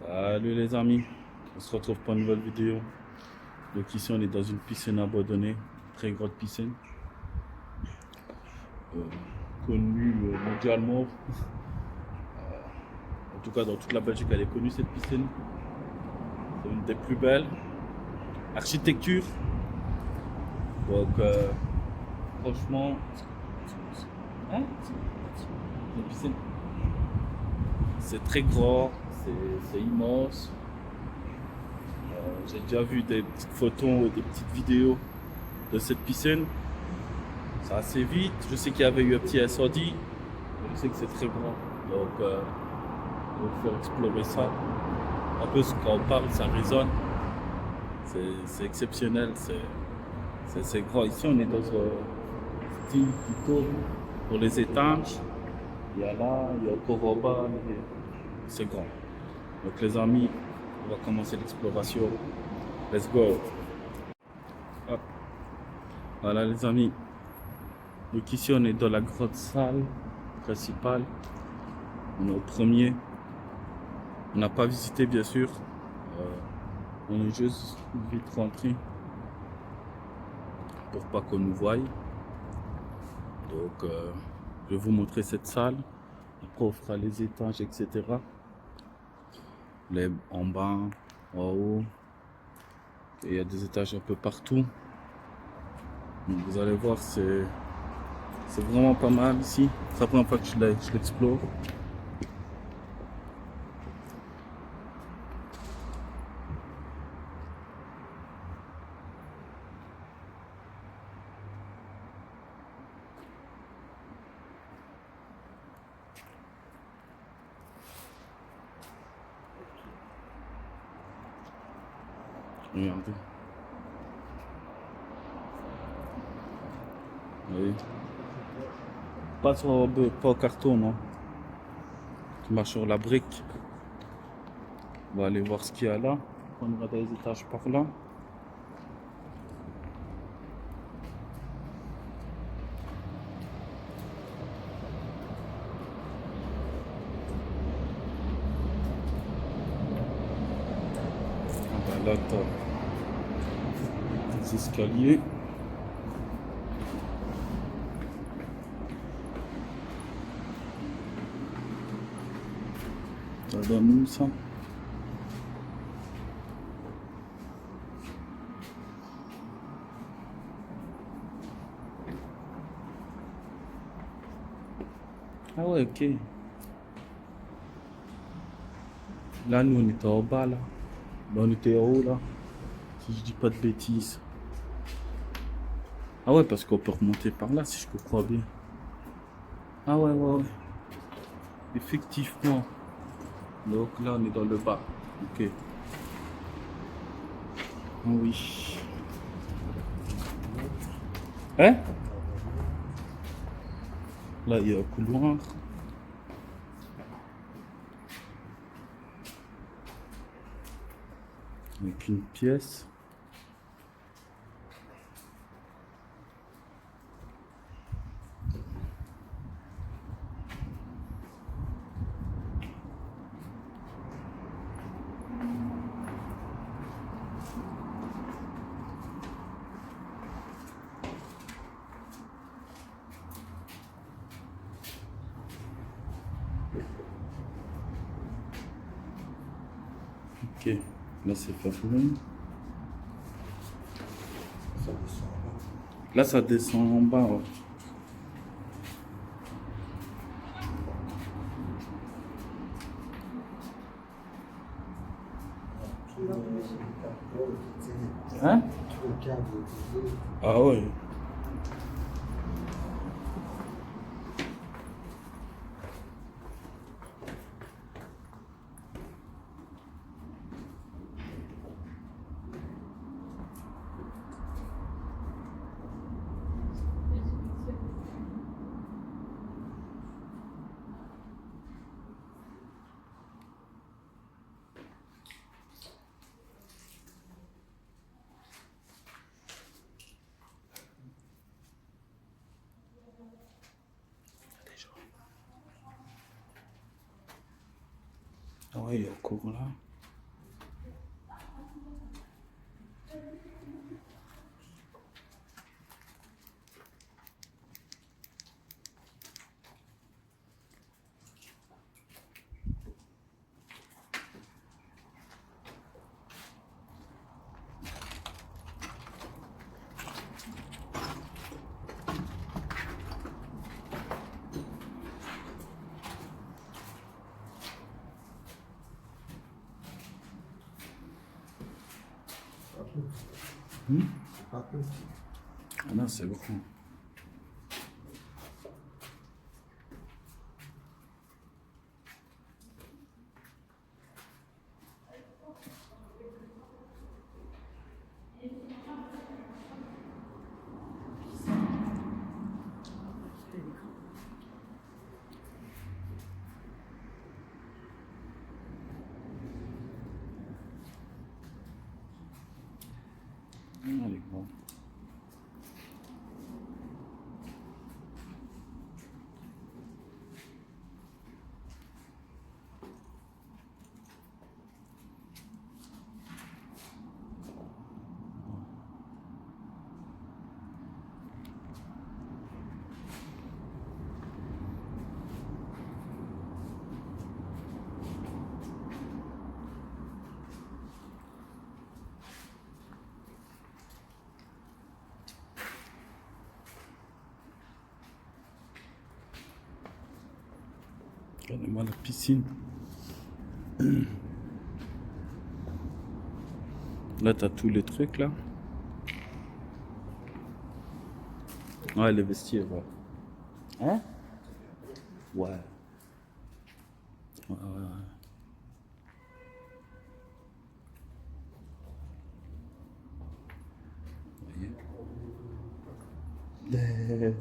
Salut les amis, on se retrouve pour une nouvelle vidéo. Donc ici on est dans une piscine abandonnée, très grande piscine, euh, connue mondialement. En tout cas dans toute la Belgique elle est connue cette piscine. C'est une des plus belles. Architecture. Donc franchement, hein, une piscine. C'est très grand, c'est immense. J'ai déjà vu des petites photos et des petites vidéos de cette piscine. C'est assez vite. Je sais qu'il y avait eu un petit incendie. Je sais que c'est très grand. Donc, il faut faire explorer ça. Un peu quand on parle, ça résonne. C'est exceptionnel. C'est grand. Ici, on est dans un style plutôt pour les étages. Il y a là, il y a encore en bas. C'est grand. Donc, les amis, on va commencer l'exploration. Let's go. Hop. Voilà, les amis. Donc ici on est dans la grande salle principale. On est au premier. On n'a pas visité bien sûr. On est juste vite rentré pour pas qu'on nous voie. Donc je vais vous montrer cette salle. Après on fera les étages, etc. Les en bas, en haut. Et il y a des étages un peu partout. Donc vous allez voir, c'est vraiment pas mal ici. C'est la première fois que je l'explore. Regardez. Oui. Pas en carton, non. Tu marches sur la brique. On va aller voir ce qu'il y a là. On va dans les étages par là. Ah bah là, t'as des escaliers. Ça donne où ça? Ah ouais, ok. Là, nous, on était en bas, là. Là, on était en haut, là. Si je dis pas de bêtises. Ah ouais, parce qu'on peut remonter par là, si je comprends bien. Ah ouais, ouais, ouais. Effectivement. Donc là, on est dans le bas. Ok. Ah oui. Hein? Là, il y a un couloir. Avec une pièce. Ok. Là, c'est fermé. Là, ça descend en bas. Ouais. Hein? Ah ouais. Ah ouais, il y a encore là. Pas peu. Ah non, c'est beaucoup. Ah, elle est grande. Regardez-moi la piscine. Là, t'as tous les trucs là. Ouais, les vestiaires, ouais. Hein? Ouais. Ouais, ouais, ouais. Vous voyez?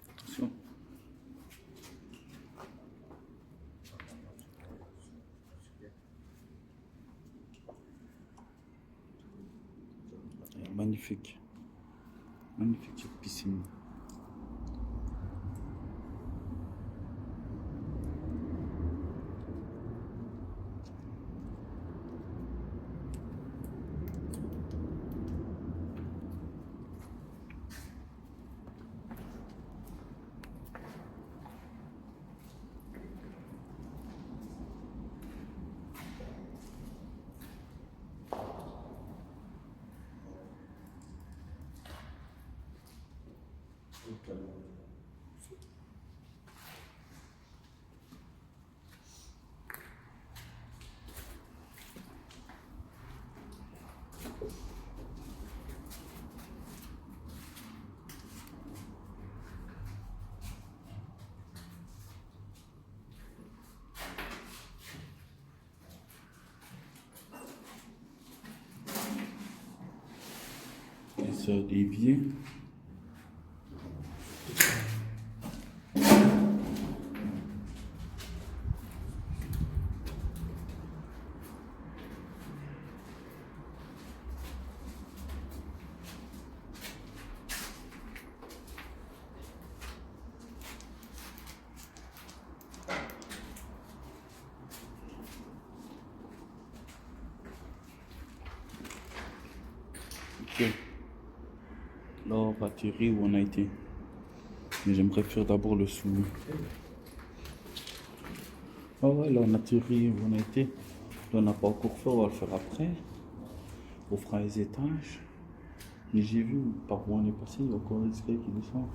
Attention. Magnifique. Magnifique cette piscine. Et ça, l'évier. Ok. Là, on va tirer où on a été. Mais j'aimerais faire d'abord le sous. Ah ouais, là, on a tiré où on a été. Là, on n'a pas encore fait, on va le faire après. On fera les étages. Mais j'ai vu par où on est passé, il y a encore des escaliers qui descendent.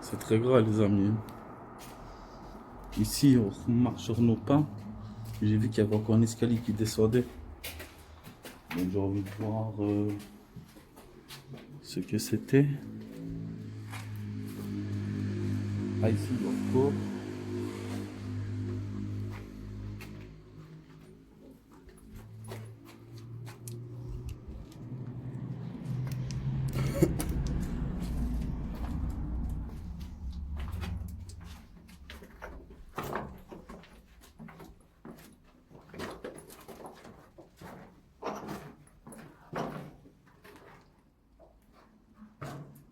C'est très gras, les amis. Ici, on marche sur nos pas. J'ai vu qu'il y avait encore un escalier qui descendait. Donc j'ai envie de voir ce que c'était. Ah, ici, il y a encore.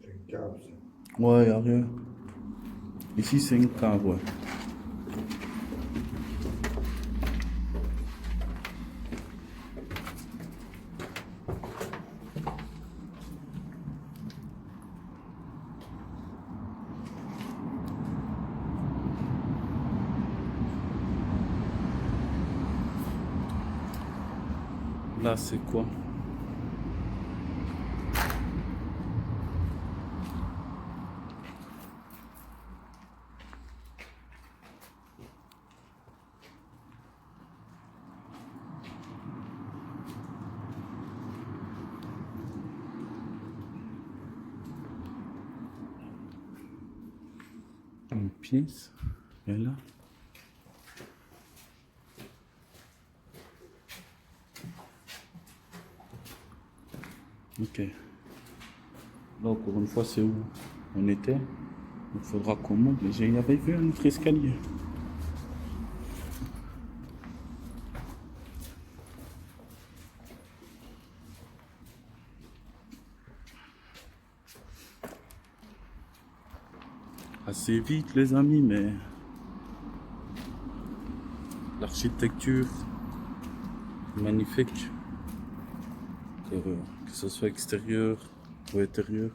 Une cave, ça. Ouais, y a rien. Ici, c'est une cave, ouais. Là, c'est quoi? Une pièce. Et là. Ok. Là, encore une fois, c'est où on était. Il faudra qu'on monte. Mais j'avais vu un autre escalier. Assez vite, les amis, mais l'architecture magnifique. Que ce soit extérieur ou intérieur.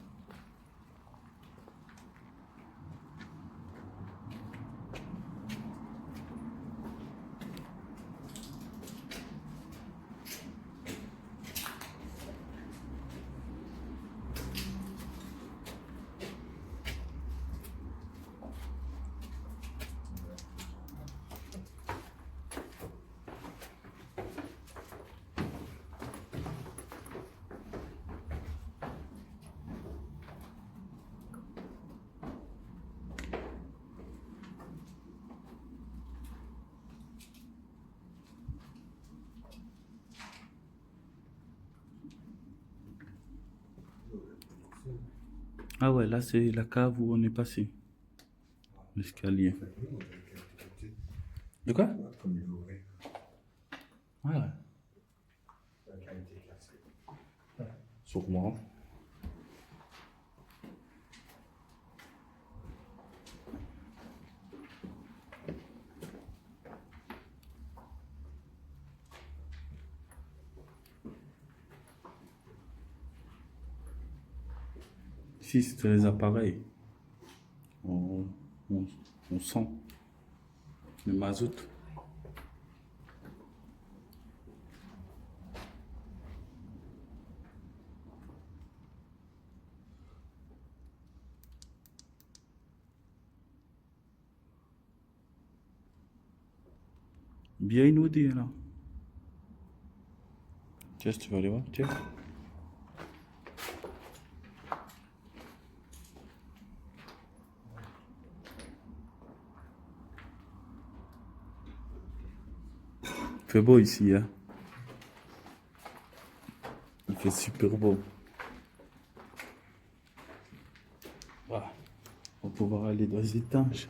Ah ouais, là c'est la cave où on est passé. L'escalier. De quoi? Comme il l'ouvrait. Ah ouais, La cave était cassée. sûrement. Ici, c'était les appareils. On, on, on sent le mazout. Bien inondé là. Tiens, si tu veux aller voir, tiens. Il fait beau ici, hein. Il fait super beau. Voilà. On va pouvoir aller dans les étages.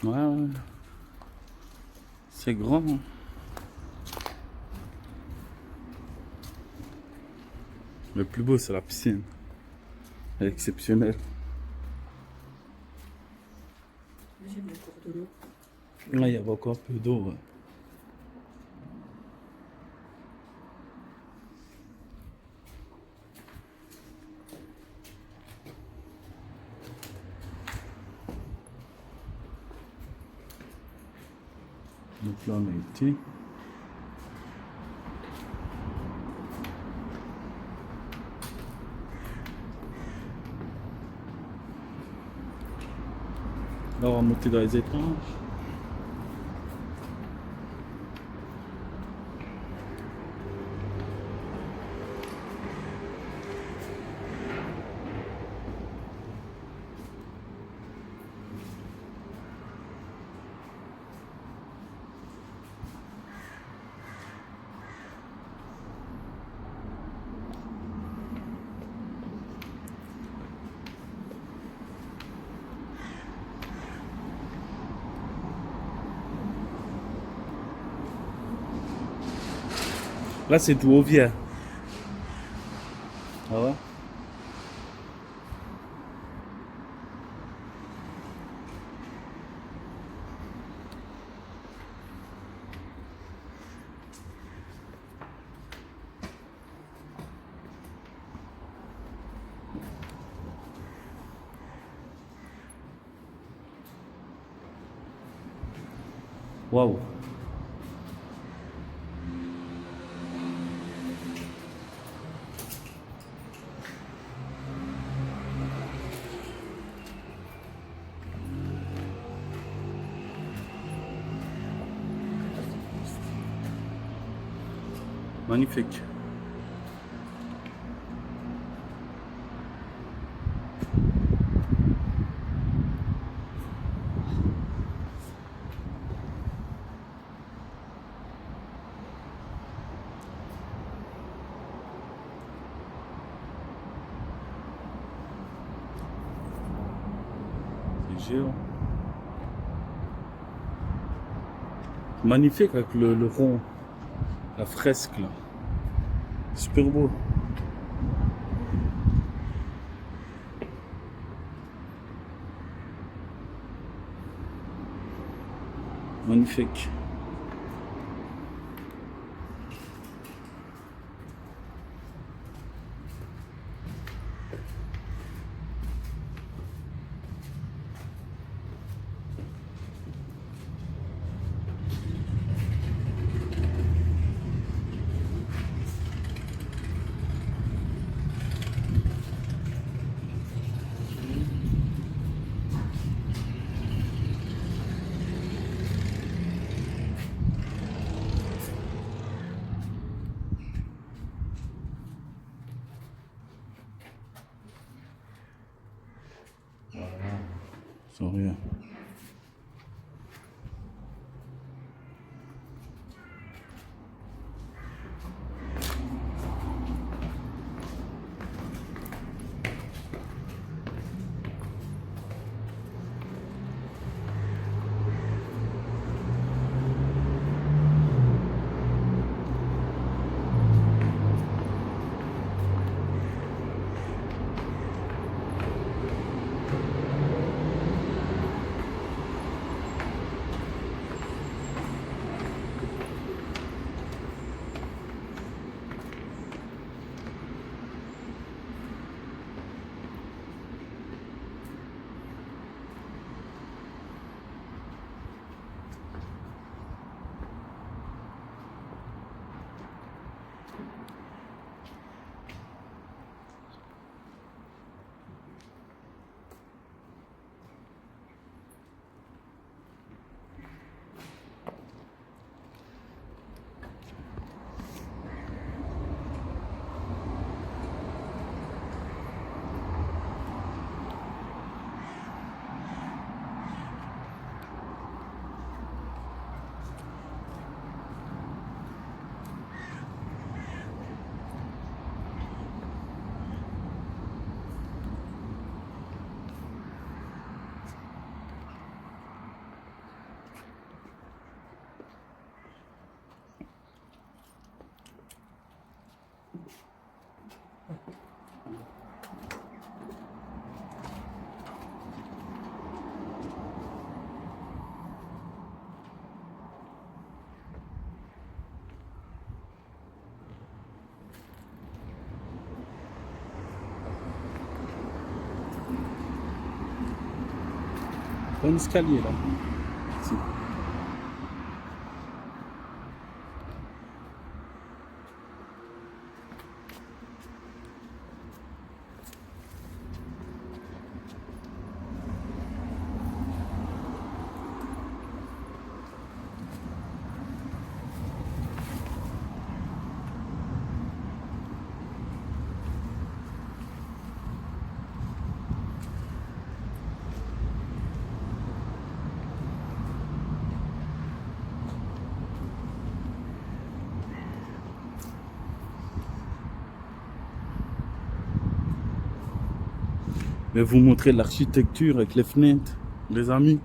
Ouais, ouais. C'est grand. Hein. Le plus beau, c'est la piscine. Elle est exceptionnelle. J'aime le cours de l'eau. Là, il y avait encore un peu d'eau. Ouais. Donc là, on a été. Là, on va monter dans les étanges. Là, c'est d'où on vient. Ah ouais? Waouh! Magnifique. C'est géant. Magnifique avec le rond, la fresque là. Super beau. Magnifique. Sans rien. pas un escalier là. Si. Je vais vous montrer l'architecture avec les fenêtres, les amis.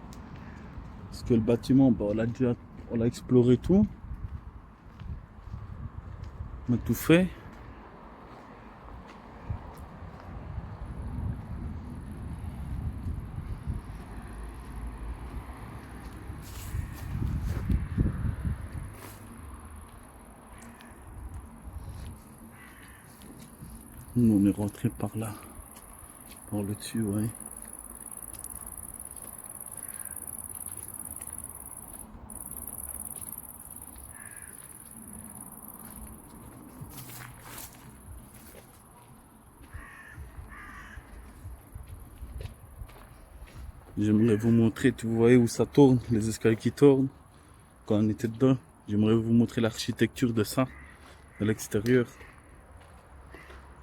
Parce que le bâtiment, bah, on a exploré tout. On a tout fait. Nous, on est rentré par là. Par le dessus, ouais. J'aimerais vous montrer, vous voyez où ça tourne, les escaliers qui tournent. Quand on était dedans, j'aimerais vous montrer l'architecture de ça, à l'extérieur.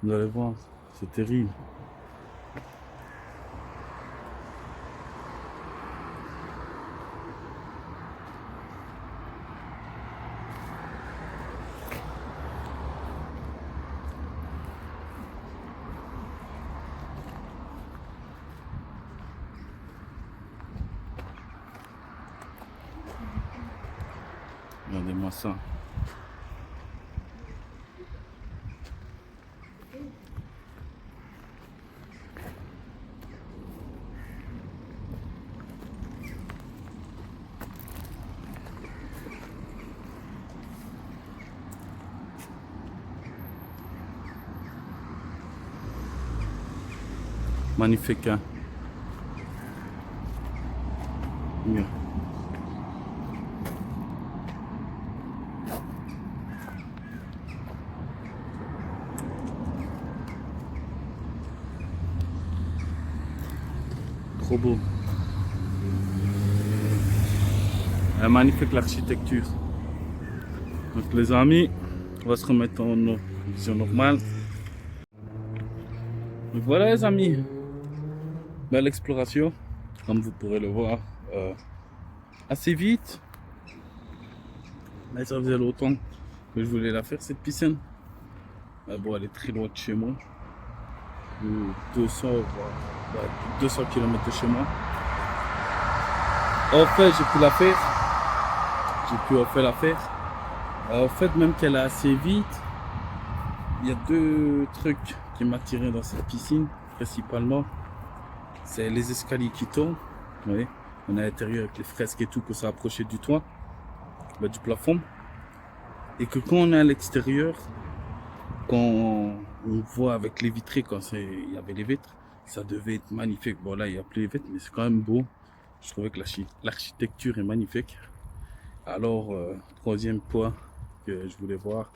Vous allez voir, c'est terrible. Regardez-moi ça. Magnifique, hein? Yeah. Trop beau. Magnifique l'architecture. Donc les amis, on va se remettre en vision normale. Donc voilà les amis, belle exploration, comme vous pourrez le voir, assez vite. Mais ça faisait longtemps que je voulais la faire cette piscine. Mais bon, elle est très loin de chez moi. 200 km de chez moi. En fait, j'ai pu la faire. J'ai pu en fait la faire. En fait, même qu'elle est assez vite, il y a deux trucs qui m'attiraient dans cette piscine, principalement. C'est les escaliers qui tournent. Vous voyez, on est à l'intérieur avec les fresques et tout, que ça approchait du toit, du plafond. Et que quand on est à l'extérieur, quand on voit avec les vitrées, il y avait les vitres, ça devait être magnifique. Bon, là, il n'y a plus les vitres, mais c'est quand même beau. Je trouvais que l'architecture est magnifique. Alors, troisième point que je voulais voir,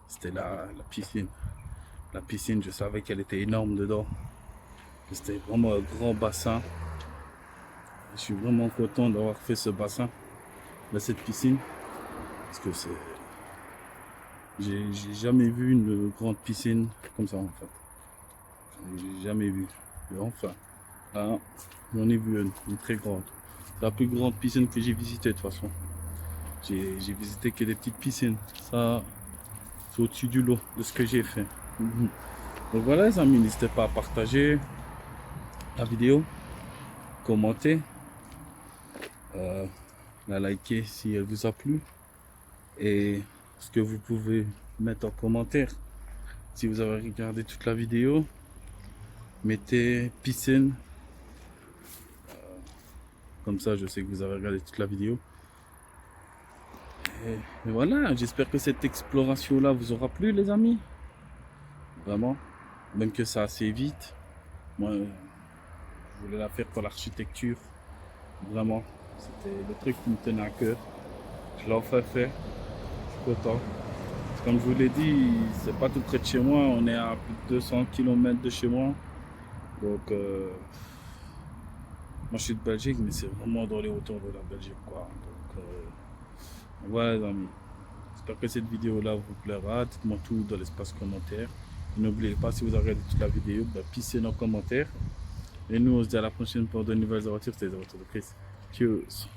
c'était la piscine. La piscine, je savais qu'elle était énorme dedans. C'était vraiment un grand bassin. Je suis vraiment content d'avoir fait ce bassin, de cette piscine, parce que j'ai jamais vu une grande piscine comme ça en fait. J'ai jamais vu. Et enfin, là, j'en ai vu une très grande. C'est la plus grande piscine que j'ai visitée de toute façon. J'ai visité que des petites piscines. Ça, c'est au-dessus du lot de ce que j'ai fait. Donc voilà les amis, n'hésitez pas à partager la vidéo, commenter, la liker si elle vous a plu, et ce que vous pouvez mettre en commentaire si vous avez regardé toute la vidéo, mettez piscine, comme ça je sais que vous avez regardé toute la vidéo. Et voilà, j'espère que cette exploration là vous aura plu les amis, vraiment, même que ça assez vite. Moi je voulais la faire pour l'architecture Vraiment, c'était le truc qui me tenait à cœur. Je l'ai enfin fait. Je suis content. Comme je vous l'ai dit, c'est pas tout près de chez moi. On est à plus de 200 km de chez moi. Donc, moi je suis de Belgique, mais c'est vraiment dans les hauteurs de la Belgique, quoi. Donc, voilà, les amis. J'espère que cette vidéo-là vous plaira. Dites-moi tout dans l'espace commentaire. Et n'oubliez pas, si vous avez regardé toute la vidéo, pissez dans les commentaires. Et nous, on se dit à la prochaine pour de nouvelles aventures. C'était les aventures de Chris. Cheers!